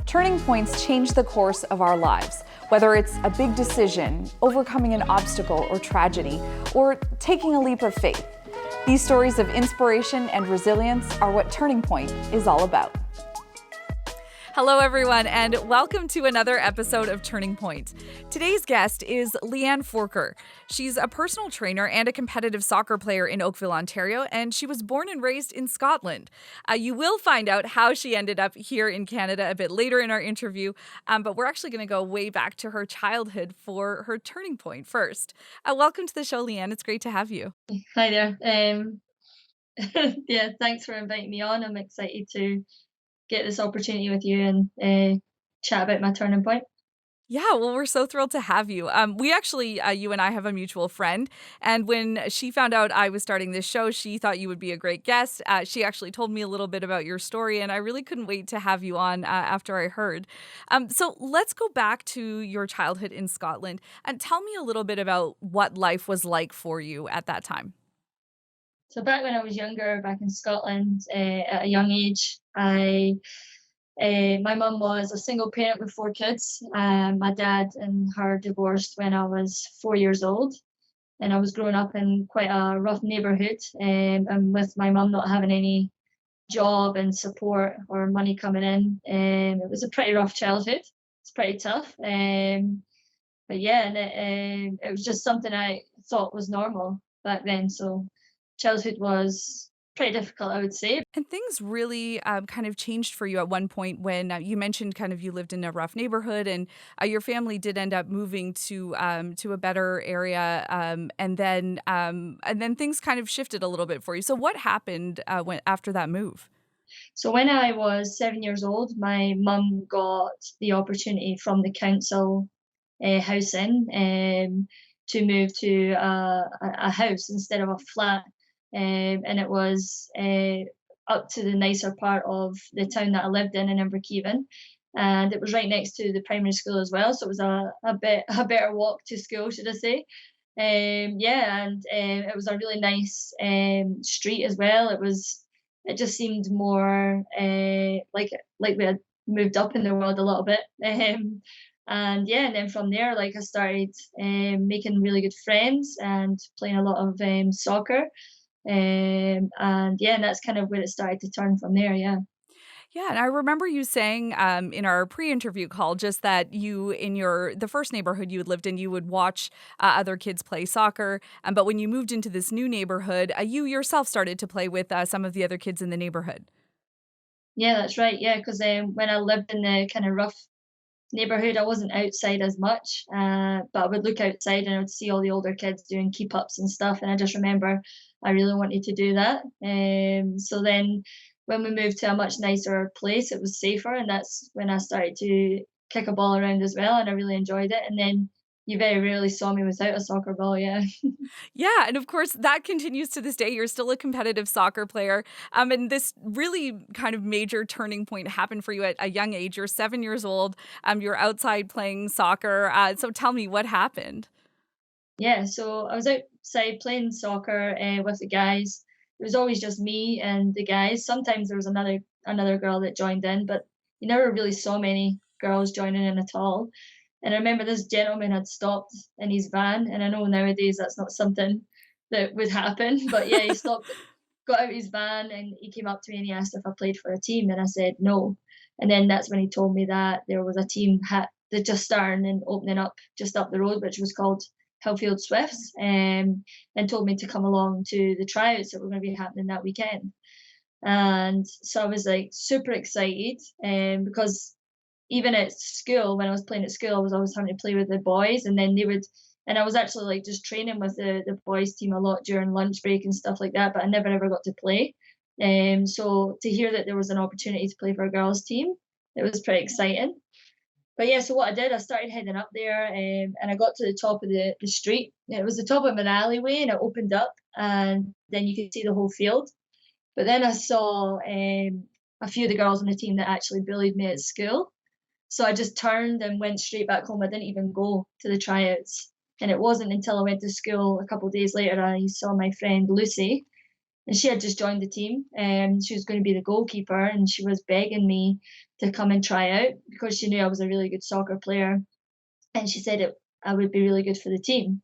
Turning points change the course of our lives, whether it's a big decision, overcoming an obstacle or tragedy, or taking a leap of faith. These stories of inspiration and resilience are what Turning Point is all about. Hello, everyone, and welcome to another episode of Turning Point. Today's guest is Leanne Forker. She's a personal trainer and a competitive soccer player in Oakville, Ontario, and she was born and raised in Scotland. You will find out how she ended up here in Canada a bit later in our interview, but we're actually going to go way back to her childhood for her turning point first. Welcome to the show, Leanne. It's great to have you. Hi there. Yeah, thanks for inviting me on. I'm excited to get this opportunity with you and chat about my turning point. Yeah, well, we're so thrilled to have you. We actually, you and I have a mutual friend, and when she found out I was starting this show, she thought you would be a great guest. She actually told me a little bit about your story, and I really couldn't wait to have you on after I heard. So let's go back to your childhood in Scotland, and tell me a little bit about what life was like for you at that time. So back when I was younger, back in Scotland, at a young age, my mum was a single parent with four kids. My dad and her divorced when I was 4 years old, and I was growing up in quite a rough neighbourhood, and with my mum not having any job and support or money coming in, it was a pretty rough childhood. It's pretty tough. But yeah, and it was just something I thought was normal back then. So childhood was pretty difficult, I would say. And things really kind of changed for you at one point when you mentioned kind of you lived in a rough neighborhood, and your family did end up moving to a better area, and then things kind of shifted a little bit for you. So what happened when after that move? So when I was 7 years old, my mum got the opportunity from the council housing to move to a house instead of a flat. And it was up to the nicer part of the town that I lived in Inverkeven. And it was right next to the primary school as well. So it was a better walk to school, should I say. Yeah, and it was a really nice street as well. It just seemed more like we had moved up in the world a little bit. And yeah, and then from there, like I started making really good friends and playing a lot of soccer. And yeah, and that's kind of where it started to turn from there. Yeah. Yeah, and I remember you saying in our pre-interview call just that you, in the first neighborhood you had lived in, you would watch other kids play soccer. But when you moved into this new neighborhood, you yourself started to play with some of the other kids in the neighborhood. Yeah, that's right. Yeah, because when I lived in the kind of rough neighborhood, I wasn't outside as much, but I would look outside and I would see all the older kids doing keep ups and stuff. And I just remember I really wanted to do that. So then when we moved to a much nicer place, it was safer. And that's when I started to kick a ball around as well. And I really enjoyed it. And then you very rarely saw me without a soccer ball. Yeah. Yeah, and of course that continues to this day. You're still a competitive soccer player. And this really kind of major turning point happened for you at a young age. You're 7 years old. You're outside playing soccer. So tell me what happened. Yeah, so I was outside playing soccer with the guys. It was always just me and the guys. Sometimes there was another girl that joined in, but you never really saw many girls joining in at all. And I remember this gentleman had stopped in his van, and I know nowadays that's not something that would happen, but yeah, he stopped, got out his van, and he came up to me and he asked if I played for a team, and I said no. And then that's when he told me that there was a team that just starting and opening up just up the road, which was called Hillfield Swifts, and told me to come along to the tryouts that were going to be happening that weekend. And so I was like super excited, because even at school, when I was playing at school, I was always having to play with the boys, and then and I was actually like just training with the boys team a lot during lunch break and stuff like that, but I never ever got to play. So to hear that there was an opportunity to play for a girls team, it was pretty exciting. But yeah, so what I did, I started heading up there, and I got to the top of the street. It was the top of an alleyway, and it opened up, and then you could see the whole field. But then I saw a few of the girls on the team that actually bullied me at school. So I just turned and went straight back home. I didn't even go to the tryouts. And it wasn't until I went to school a couple of days later I saw my friend Lucy, and she had just joined the team, and she was going to be the goalkeeper, and she was begging me to come and try out because she knew I was a really good soccer player, and she said I would be really good for the team.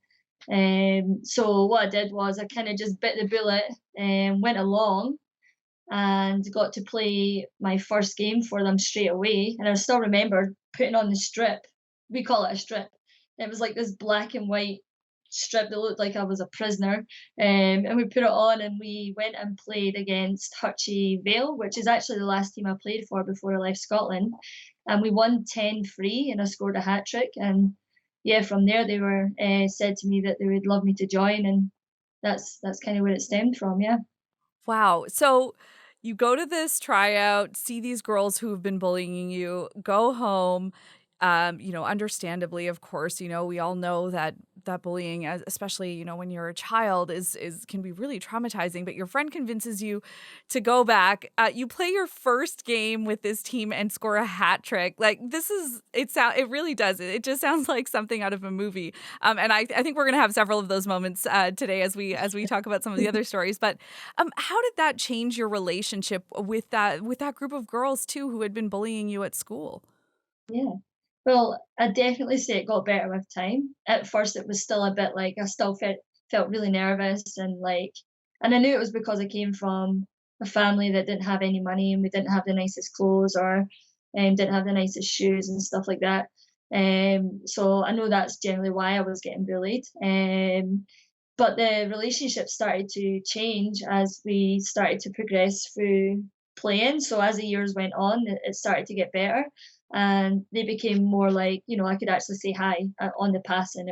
So what I did was I kind of just bit the bullet and went along and got to play my first game for them straight away. And I still remember putting on the strip. We call it a strip. It was like this black and white strip that looked like I was a prisoner. And we put it on and we went and played against Hutchie Vale, which is actually the last team I played for before I left Scotland. And we won 10-3 and I scored a hat trick. And yeah, from there they were said to me that they would love me to join. And that's kind of where it stemmed from, yeah. Wow. So you go to this tryout, see these girls who have been bullying you, go home. Understandably, of course, we all know that bullying, especially, when you're a child, is can be really traumatizing. But your friend convinces you to go back. You play your first game with this team and score a hat trick. Like it really does. It just sounds like something out of a movie. And I think we're gonna have several of those moments today as we talk about some of the other stories. But how did that change your relationship with that group of girls too who had been bullying you at school? Yeah. Well, I definitely say it got better with time. At first, it was still a bit like I still felt really nervous and I knew it was because I came from a family that didn't have any money and we didn't have the nicest clothes or didn't have the nicest shoes and stuff like that. So I know that's generally why I was getting bullied. But the relationship started to change as we started to progress through playing. So as the years went on, it started to get better, and they became more like, I could actually say hi on the passing.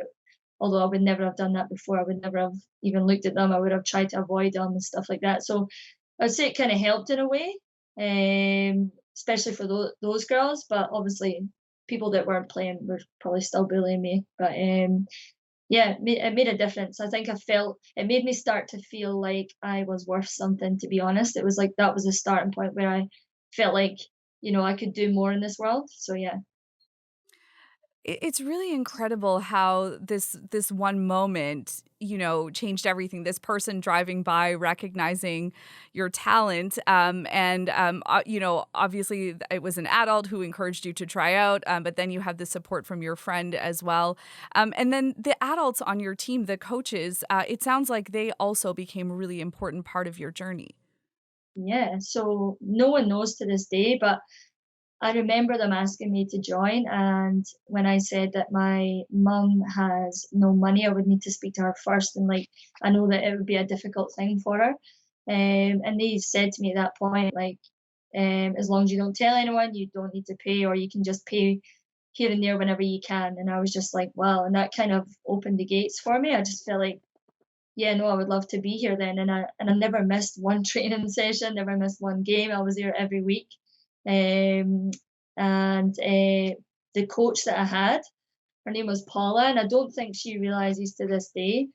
Although I would never have done that before, I would never have even looked at them. I would have tried to avoid them and stuff like that. So I'd say it kind of helped in a way, especially for those girls. But obviously, people that weren't playing were probably still bullying me. But yeah, it made a difference. I think it made me start to feel like I was worth something, to be honest. It was like that was a starting point where I felt like, I could do more in this world. So yeah. It's really incredible how this one moment, changed everything. This person driving by, recognizing your talent, obviously it was an adult who encouraged you to try out, but then you have the support from your friend as well, and then the adults on your team, the coaches. It sounds like they also became a really important part of your journey. Yeah. So no one knows to this day, but I remember them asking me to join, and when I said that my mum has no money, I would need to speak to her first, and like I know that it would be a difficult thing for her. And they said to me at that point, like, as long as you don't tell anyone, you don't need to pay, or you can just pay here and there whenever you can. And I was just like, wow, and that kind of opened the gates for me. I just felt like, yeah, no, I would love to be here then. And I never missed one training session, never missed one game. I was there every week. Um, and the coach that I had, her name was Paula, and I don't think she realizes to this day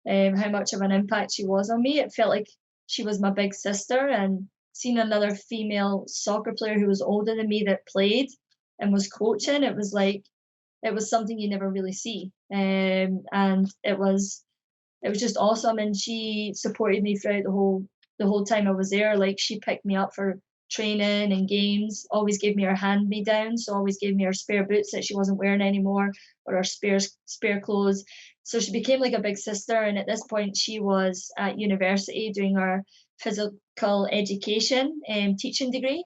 how much of an impact she was on me. It felt like she was my big sister, and seeing another female soccer player who was older than me that played and was coaching, it was something you never really see. And it was just awesome, and she supported me throughout the whole time I was there. Like, she picked me up for training and games, always gave me her hand me down, so always gave me her spare boots that she wasn't wearing anymore, or her spare clothes. So she became like a big sister, and at this point she was at university doing her physical education and teaching degree.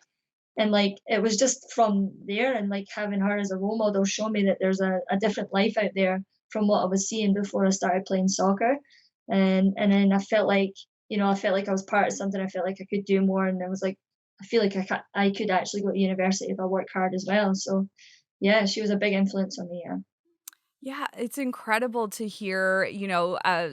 And like it was just from there, and like having her as a role model showed me that there's a different life out there from what I was seeing before I started playing soccer. And then I felt like I was part of something. I felt like I could do more, and I was like, I feel like I could actually go to university if I work hard as well. So yeah, she was a big influence on me. Yeah. Yeah, it's incredible to hear,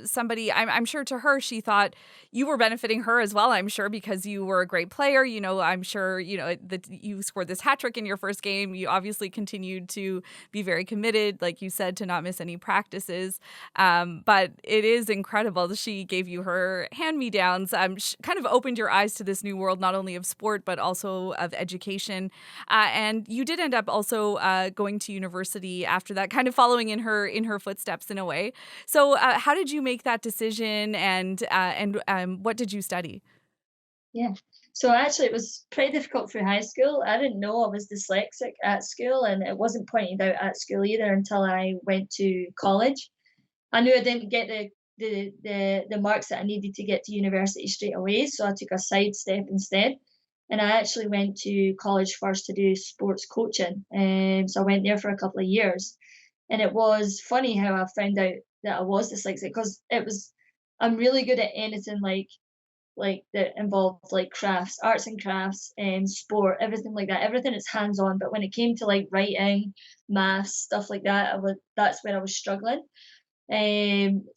somebody, I'm sure to her, she thought you were benefiting her as well, I'm sure, because you were a great player. I'm sure, that you scored this hat trick in your first game. You obviously continued to be very committed, like you said, to not miss any practices. But it is incredible that she gave you her hand-me-downs, kind of opened your eyes to this new world, not only of sport, but also of education. And you did end up also going to university after that, kind of following in in her footsteps in a way. So, how did you make that decision, and what did you study? Yeah. So actually, it was pretty difficult through high school. I didn't know I was dyslexic at school, and it wasn't pointed out at school either until I went to college. I knew I didn't get the marks that I needed to get to university straight away, so I took a side step instead. And I actually went to college first to do sports coaching. So I went there for a couple of years. And it was funny how I found out that I was dyslexic because I'm really good at anything like that involved like crafts, arts and crafts, and sport, everything like that. Everything is hands on. But when it came to like writing, maths, stuff like that, that's where I was struggling.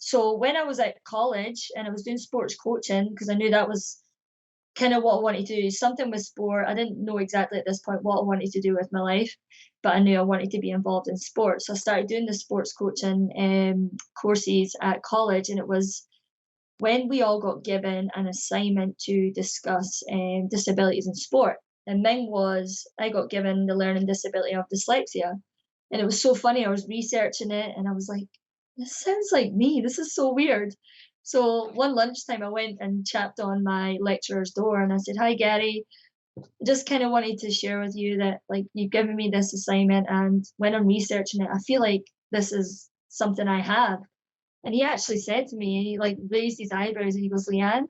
So when I was at college and I was doing sports coaching, because I knew that was kind of what I wanted to do, something with sport. I didn't know exactly at this point what I wanted to do with my life, but I knew I wanted to be involved in sports. So I started doing the sports coaching courses at college, and it was when we all got given an assignment to discuss disabilities in sport. And mine was I got given the learning disability of dyslexia. And it was so funny. I was researching it and I was like, this sounds like me. This is so weird. So one lunchtime, I went and tapped on my lecturer's door and I said, "Hi, Gary. Just kind of wanted to share with you that like you've given me this assignment. And when I'm researching it, I feel like this is something I have." And he actually said to me, he like raised his eyebrows and he goes, "Leanne,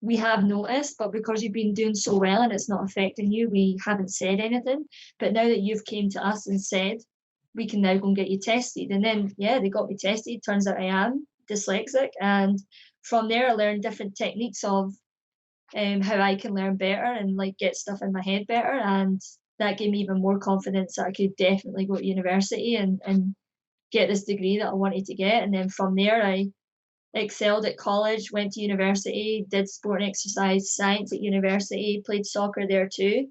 we have noticed, but because you've been doing so well and it's not affecting you, we haven't said anything. But now that you've came to us and said, we can now go and get you tested." And then, yeah, they got me tested. Turns out I am dyslexic. And from there, I learned different techniques of how I can learn better and like get stuff in my head better. And that gave me even more confidence that I could definitely go to university and get this degree that I wanted to get. And then from there, I excelled at college, went to university, did sport and exercise science at university, played soccer there too,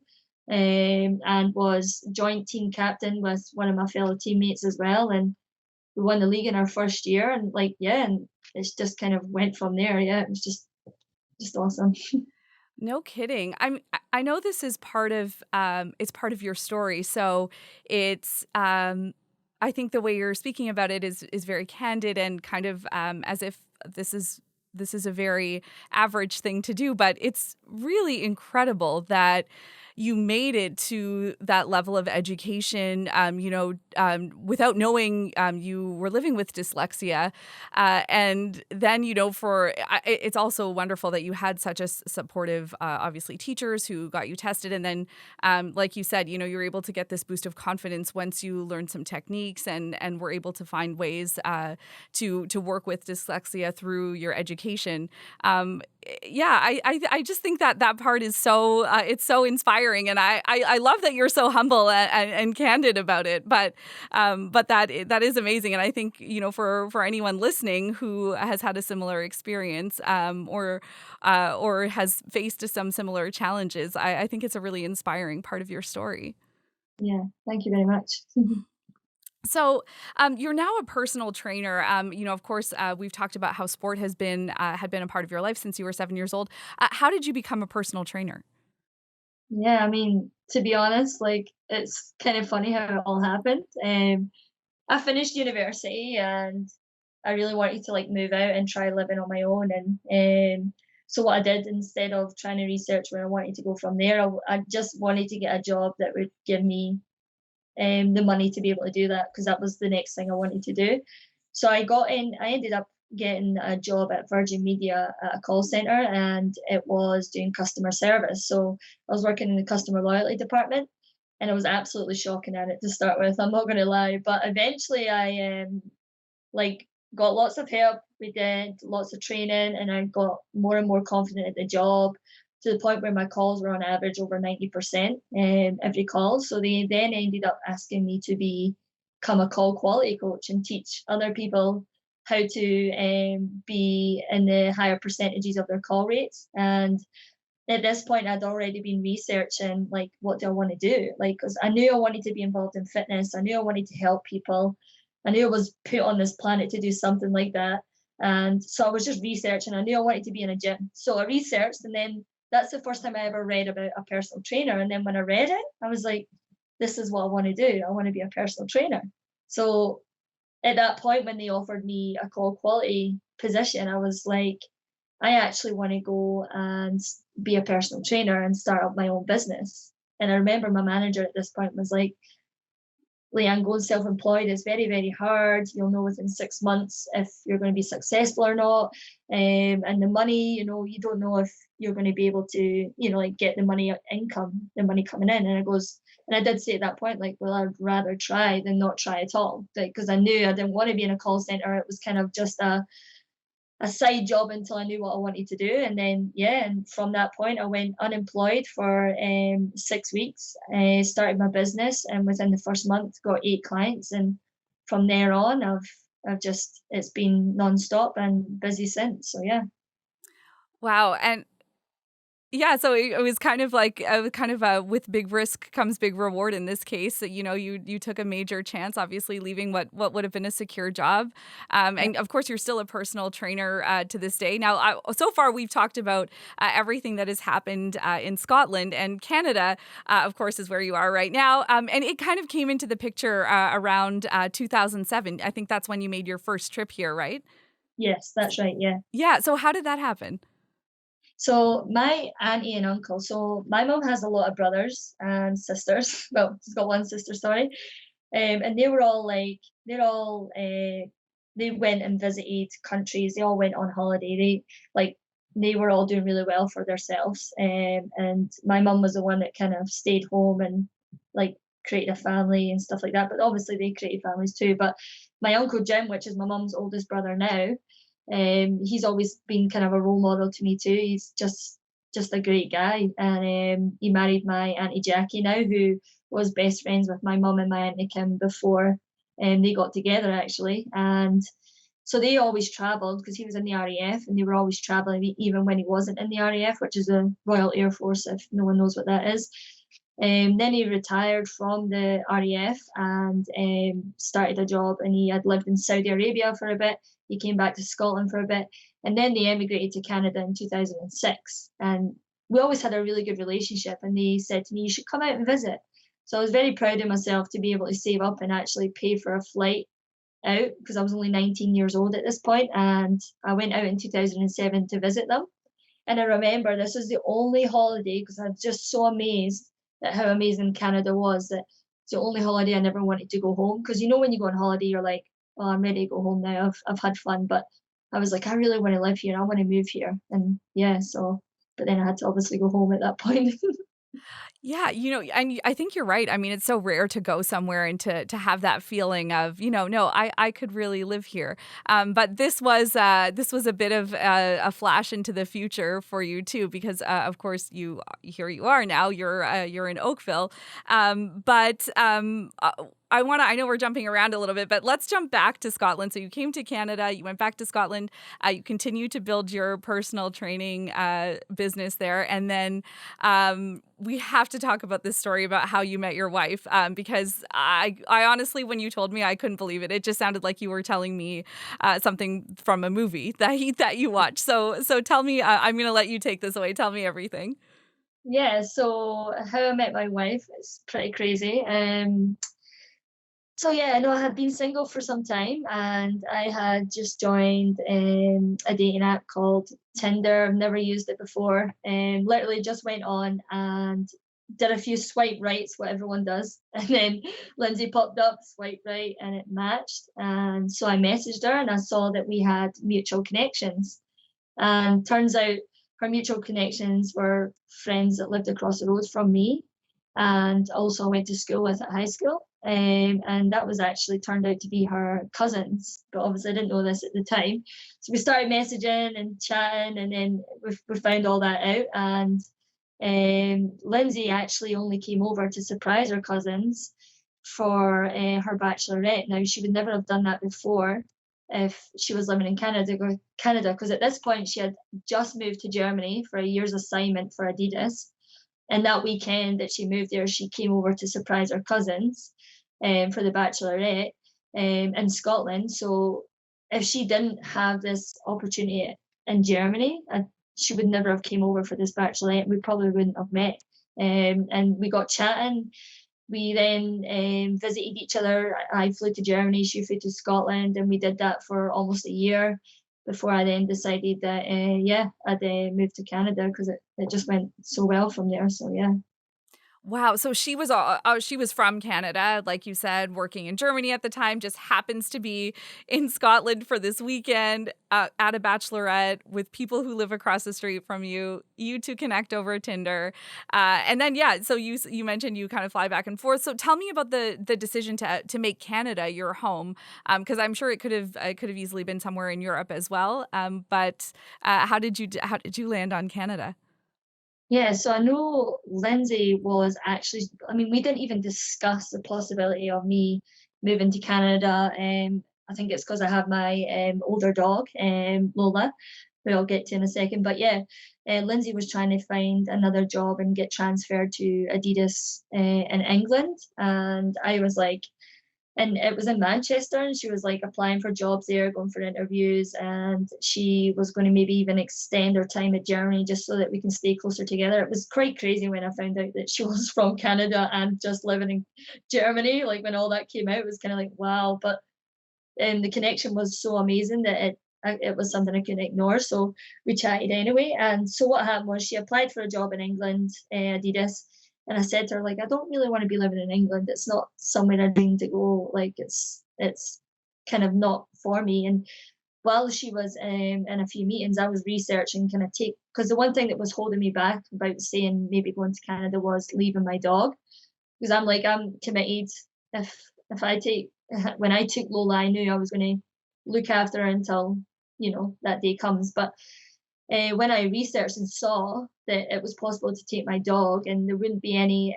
and was joint team captain with one of my fellow teammates as well. And we won the league in our first year. And like, yeah, and it's just kind of went from there. Yeah, it was just awesome. No kidding. I know this is part of it's part of your story. So it's I think the way you're speaking about it is very candid and kind of as if this is a very average thing to do, but it's really incredible that you made it to that level of education, without knowing you were living with dyslexia. And then, it's also wonderful that you had such a supportive, obviously, teachers who got you tested. And then, like you said, you were able to get this boost of confidence once you learned some techniques and were able to find ways to work with dyslexia through your education. Yeah, I just think that part is so it's so inspiring, and I love that you're so humble and candid about it. But that is amazing, and I think for anyone listening who has had a similar experience or has faced some similar challenges, I think it's a really inspiring part of your story. Yeah, thank you very much. So, you're now a personal trainer. Of course, we've talked about how sport had been a part of your life since you were 7 years old. How did you become a personal trainer? Yeah, I mean, to be honest, like it's kind of funny how it all happened. I finished university and I really wanted to like move out and try living on my own. And so what I did instead of trying to research where I wanted to go from there, I just wanted to get a job that would give me the money to be able to do that because that was the next thing I wanted to do. So I ended up getting a job at Virgin Media at a call center and it was doing customer service. So I was working in the customer loyalty department and I was absolutely shocking at it to start with. I'm not going to lie, but eventually I like got lots of help. We did lots of training and I got more and more confident at the job to the point where my calls were on average over 90% every call. So they then ended up asking me to become a call quality coach and teach other people how to be in the higher percentages of their call rates. And at this point, I'd already been researching like what do I want to do? Like, because I knew I wanted to be involved in fitness. I knew I wanted to help people. I knew I was put on this planet to do something like that. And so I was just researching. I knew I wanted to be in a gym. So I researched, and then that's the first time I ever read about a personal trainer. And then when I read it, I was like, this is what I want to do. I want to be a personal trainer. So at that point when they offered me a call quality position, I was like, I actually want to go and be a personal trainer and start up my own business. And I remember my manager at this point was like, Leanne, going self-employed is very, very hard. You'll know within 6 months if you're going to be successful or not. And the money, you don't know if you're going to be able to, like get the money income, the money coming in. And I did say at that point, like, well, I'd rather try than not try at all. Like, because I knew I didn't want to be in a call center. It was kind of just a side job until I knew what I wanted to do. And then, yeah, and from that point, I went unemployed for 6 weeks. I started my business, and within the first month, got 8 clients. And from there on, it's been nonstop and busy since. So yeah. Wow. And yeah, so it was kind of like with big risk comes big reward in this case. You took a major chance, obviously leaving what would have been a secure job, and of course you're still a personal trainer to this day. Now, so far we've talked about everything that has happened in Scotland, and Canada, of course, is where you are right now. And it kind of came into the picture around 2007. I think that's when you made your first trip here, right? Yes, that's right. Yeah. Yeah. So how did that happen? So my auntie and uncle, so my mom has a lot of brothers and sisters. Well, she's got one sister, sorry. And they were all like, they went and visited countries. They all went on holiday. They were all doing really well for themselves. And my mum was the one that kind of stayed home and like created a family and stuff like that. But obviously they created families too. But my uncle Jim, which is my mum's oldest brother now, he's always been kind of a role model to me too. He's just a great guy, and he married my auntie Jackie now, who was best friends with my mum and my auntie Kim before they got together actually. And so they always travelled because he was in the RAF, and they were always travelling even when he wasn't in the RAF, which is the Royal Air Force, if no one knows what that is. Then he retired from the RAF and started a job, and he had lived in Saudi Arabia for a bit. He came back to Scotland for a bit, and then they emigrated to Canada in 2006. And we always had a really good relationship, and they said to me, you should come out and visit. So I was very proud of myself to be able to save up and actually pay for a flight out, because I was only 19 years old at this point, and I went out in 2007 to visit them. And I remember this was the only holiday, because I was just so amazed at how amazing Canada was, that it's the only holiday I never wanted to go home. Because when you go on holiday, you're like, oh, I'm ready to go home now. I've had fun. But I was like, I really want to live here. I want to move here. And yeah, but then I had to obviously go home at that point. Yeah, and I think you're right. I mean, it's so rare to go somewhere and to have that feeling of, no, I could really live here. But this was a bit of a flash into the future for you too, because of course here you are now. You're in Oakville, but. I know we're jumping around a little bit, but let's jump back to Scotland. So you came to Canada, you went back to Scotland, you continue to build your personal training business there. And then we have to talk about this story about how you met your wife, because I honestly, when you told me, I couldn't believe it. It just sounded like you were telling me something from a movie that you watched. So tell me, I'm going to let you take this away. Tell me everything. Yeah, so how I met my wife is pretty crazy. So yeah, I had been single for some time, and I had just joined a dating app called Tinder. I've never used it before, and literally just went on and did a few swipe rights, what everyone does, and then Lindsay popped up, swipe right, and it matched. And so I messaged her, and I saw that we had mutual connections, and turns out her mutual connections were friends that lived across the road from me, and also went to school with at high school. And that was actually turned out to be her cousins, but obviously I didn't know this at the time. So we started messaging and chatting, and then we found all that out. And Lindsay actually only came over to surprise her cousins for her bachelorette. Now, she would never have done that before if she was living in Canada, because at this point she had just moved to Germany for a year's assignment for Adidas. And that weekend that she moved there, she came over to surprise her cousins for the bachelorette in Scotland. So if she didn't have this opportunity in Germany, she would never have came over for this bachelorette. We probably wouldn't have met. And we got chatting, we then visited each other. I flew to Germany, she flew to Scotland, and we did that for almost a year before I then decided that, yeah, I'd move to Canada because it just went so well from there. So, yeah. Wow, so she was from Canada, like you said, working in Germany at the time, just happens to be in Scotland for this weekend, at a bachelorette with people who live across the street from you. You two connect over Tinder, and then yeah. So you mentioned you kind of fly back and forth. So tell me about the decision to make Canada your home, because I'm sure it could have easily been somewhere in Europe as well. But how did you land on Canada? Yeah, so I know Lindsay was actually, I mean, we didn't even discuss the possibility of me moving to Canada. I think it's because I have my older dog, Lola, who I'll get to in a second. But yeah, Lindsay was trying to find another job and get transferred to Adidas in England. And I was like, and it was in Manchester, and she was like applying for jobs there, going for interviews, and she was going to maybe even extend her time at Germany just so that we can stay closer together. It was quite crazy when I found out that she was from Canada and just living in Germany. Like when all that came out, it was kind of like wow, but the connection was so amazing that it was something I couldn't ignore. So we chatted anyway. And so what happened was she applied for a job in England, Adidas, and I said to her like, I don't really want to be living in England. It's not somewhere I dream to go. Like it's kind of not for me. And while she was in a few meetings, I was researching kind of take because the one thing that was holding me back about saying maybe going to Canada was leaving my dog because I'm like I'm committed. If I take when I took Lola, I knew I was going to look after her until that day comes. But when I researched and saw that it was possible to take my dog and there wouldn't be any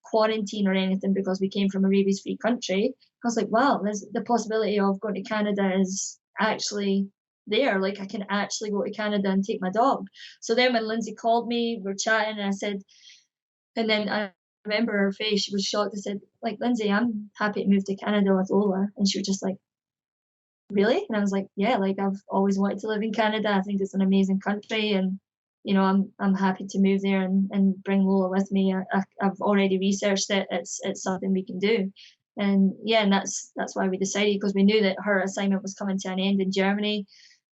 quarantine or anything because we came from a rabies-free country, I was like, wow, there's the possibility of going to Canada is actually there. Like I can actually go to Canada and take my dog. So then when Lindsay called me, we're chatting, and I said, and then I remember her face, she was shocked. I said, like, Lindsay, I'm happy to move to Canada with Lola. And she was just like, really? And I was like, yeah, like I've always wanted to live in Canada. I think it's an amazing country and I'm happy to move there and bring Lola with me. I've already researched it. It's something we can do. And yeah, and that's why we decided because we knew that her assignment was coming to an end in Germany.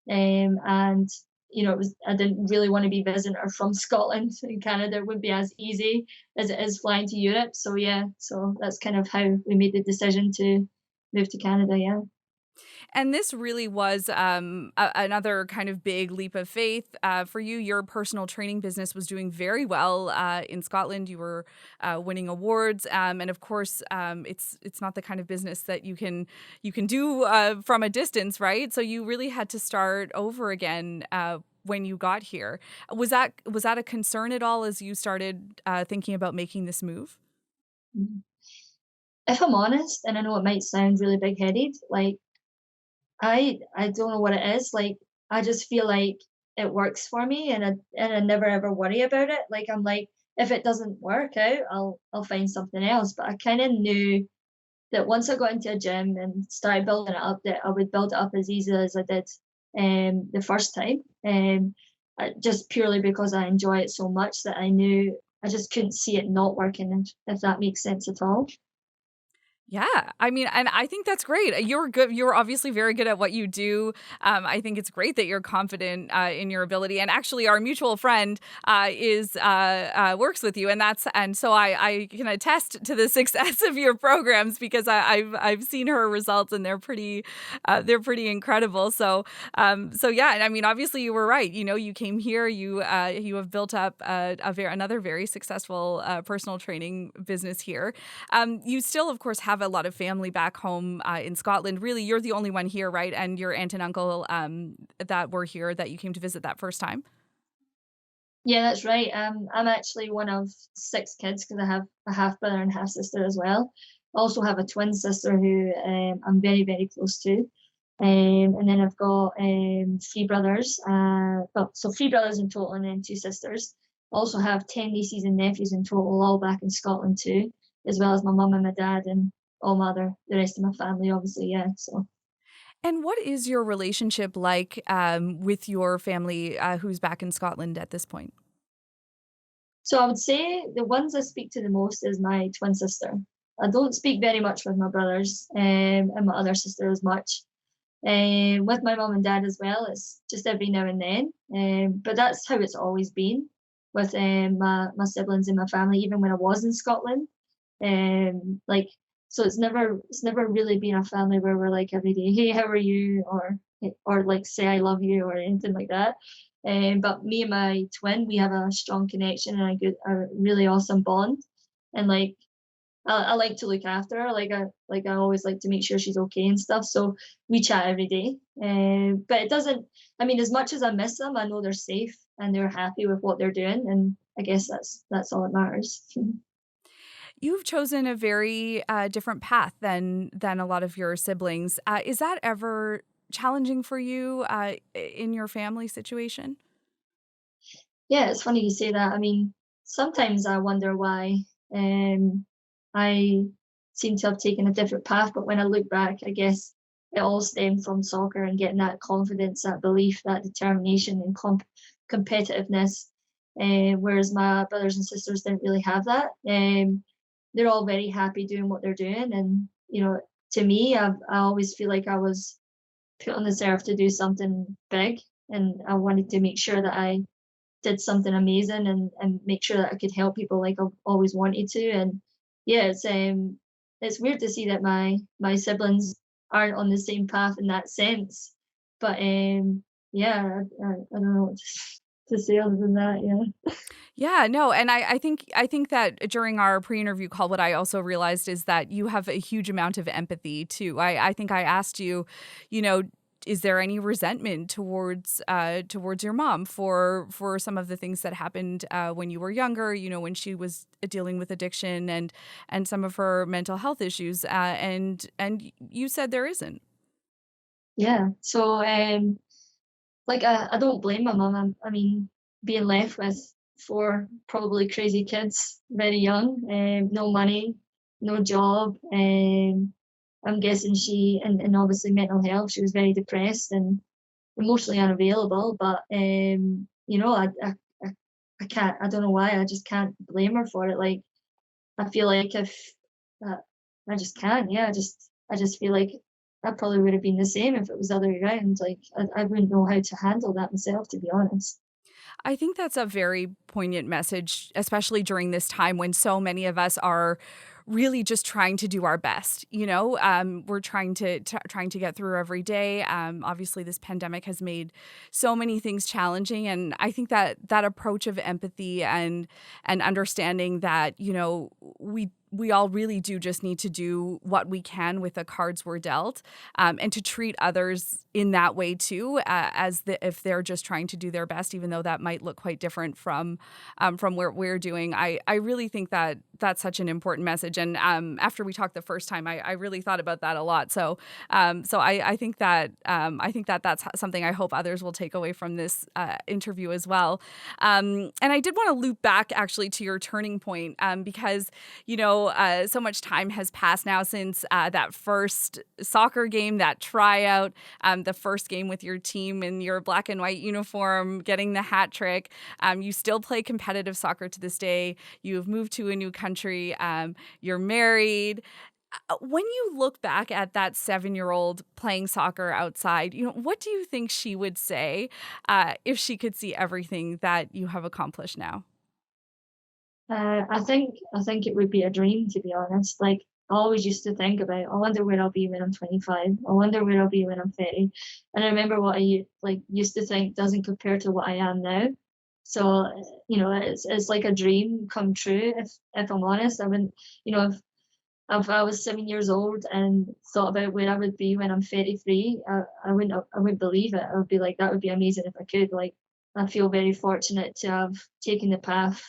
And it was I didn't really want to be visiting her from Scotland in Canada. It wouldn't be as easy as it is flying to Europe. So yeah, so that's kind of how we made the decision to move to Canada. Yeah. And this really was another kind of big leap of faith for you. Your personal training business was doing very well in Scotland. You were winning awards, and of course, it's not the kind of business that you can do from a distance, right? So you really had to start over again. When you got here, was that a concern at all as you started thinking about making this move? Mhm. If I'm honest, and I know it might sound really big headed, like I don't know what it is. Like I just feel like it works for me and I never ever worry about it. Like I'm like if it doesn't work out, I'll find something else. But I kind of knew that once I got into a gym and started building it up, that I would build it up as easily as I did the first time. Just purely because I enjoy it so much that I knew I just couldn't see it not working, if that makes sense at all. Yeah, I mean, and I think that's great. You're good. You're obviously very good at what you do. I think it's great that you're confident in your ability. And actually, our mutual friend is works with you, and so I can attest to the success of your programs because I've seen her results and they're pretty incredible. So yeah, and I mean, obviously, you were right. You came here. You have built up another very successful personal training business here. You still, of course, have a lot of family back home in Scotland. Really, you're the only one here, right? And your aunt and uncle that were here that you came to visit that first time. Yeah, that's right. I'm actually one of six kids because I have a half brother and half sister as well. I also have a twin sister who I'm very, very close to. And then I've got three brothers. Well, so three brothers in total and then two sisters. I also have 10 nieces and nephews in total, all back in Scotland too, as well as my mum and my dad and all my the rest of my family, obviously. Yeah. So. And what is your relationship like with your family who's back in Scotland at this point? So I would say the ones I speak to the most is my twin sister. I don't speak very much with my brothers, and my other sister as much. With my mum and dad as well, it's just every now and then. But that's how it's always been with my siblings and my family, even when I was in Scotland. Like, so it's never really been a family where we're like every day, hey, how are you, or like say I love you or anything like that. But me and my twin, we have a strong connection and a really awesome bond. And like I like to look after her. Like I always like to make sure she's okay and stuff. So we chat every day. But it doesn't. I mean, as much as I miss them, I know they're safe and they're happy with what they're doing, and I guess that's all that matters. You've chosen a very different path than a lot of your siblings. Is that ever challenging for you in your family situation? Yeah, it's funny you say that. I mean, sometimes I wonder why um, I seem to have taken a different path, but when I look back, I guess it all stemmed from soccer and getting that confidence, that belief, that determination, and competitiveness. Whereas my brothers and sisters didn't really have that. They're all very happy doing what they're doing, and to me, I always feel like I was put on this earth to do something big, and I wanted to make sure that I did something amazing and make sure that I could help people like I've always wanted to. And yeah, it's weird to see that my siblings aren't on the same path in that sense. But yeah, I don't know what to say other than that. Yeah. Yeah, no, and I think that during our pre-interview call, what I also realized is that you have a huge amount of empathy too. I think I asked you, you know, is there any resentment towards your mom for some of the things that happened when you were younger? You know, when she was dealing with addiction and some of her mental health issues, and you said there isn't. Yeah. So like I don't blame my mum. I mean, being left with four probably crazy kids, very young, no money, no job. I'm guessing and obviously mental health. She was very depressed and emotionally unavailable. But I I can't. I don't know why. I just can't blame her for it. Like I feel like if uh, I just can't. Yeah, I just feel like I probably would have been the same if it was the other way around. Like I wouldn't know how to handle that myself, to be honest. I think that's a very poignant message, especially during this time when so many of us are really just trying to do our best. You know, we're trying to get through every day. Obviously, this pandemic has made so many things challenging, and I think that that approach of empathy and understanding that we all really do just need to do what we can with the cards we're dealt, and to treat others in that way too, if they're just trying to do their best, even though that might look quite different from what we're doing. I really think that that's such an important message. And after we talked the first time, I really thought about that a lot. So I think that that's something I hope others will take away from this interview as well. And I did want to loop back actually to your turning point, because so much time has passed now since that first soccer game, that tryout, the first game with your team in your black and white uniform, getting the hat trick. You still play competitive soccer to this day. You've moved to a new country. You're married. When you look back at that 7-year-old playing soccer outside, what do you think she would say if she could see everything that you have accomplished now? I think it would be a dream, to be honest. Like I always used to think about, I wonder where I'll be when I'm 25. I wonder where I'll be when I'm 30. And I remember what like used to think doesn't compare to what I am now. So it's like a dream come true. If I'm honest, I wouldn't. If I was 7 years old and thought about where I would be when I'm 33, I wouldn't believe it. I would be like, that would be amazing if I could. Like, I feel very fortunate to have taken the path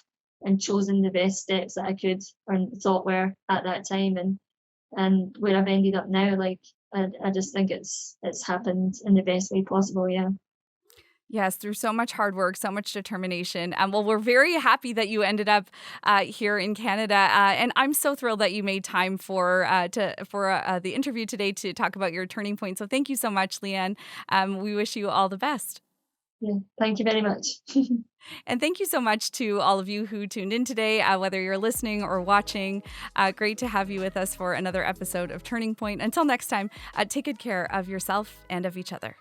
and chosen the best steps that I could or thought were at that time, and where I've ended up now. Like, I just think it's happened in the best way possible. Yeah. Yes, through so much hard work, so much determination. Well, we're very happy that you ended up here in Canada, and I'm so thrilled that you made time for the interview today to talk about your turning point. So thank you so much, Leanne. We wish you all the best. Yeah, thank you very much. And thank you so much to all of you who tuned in today, whether you're listening or watching. Great to have you with us for another episode of Turning Point. Until next time, take good care of yourself and of each other.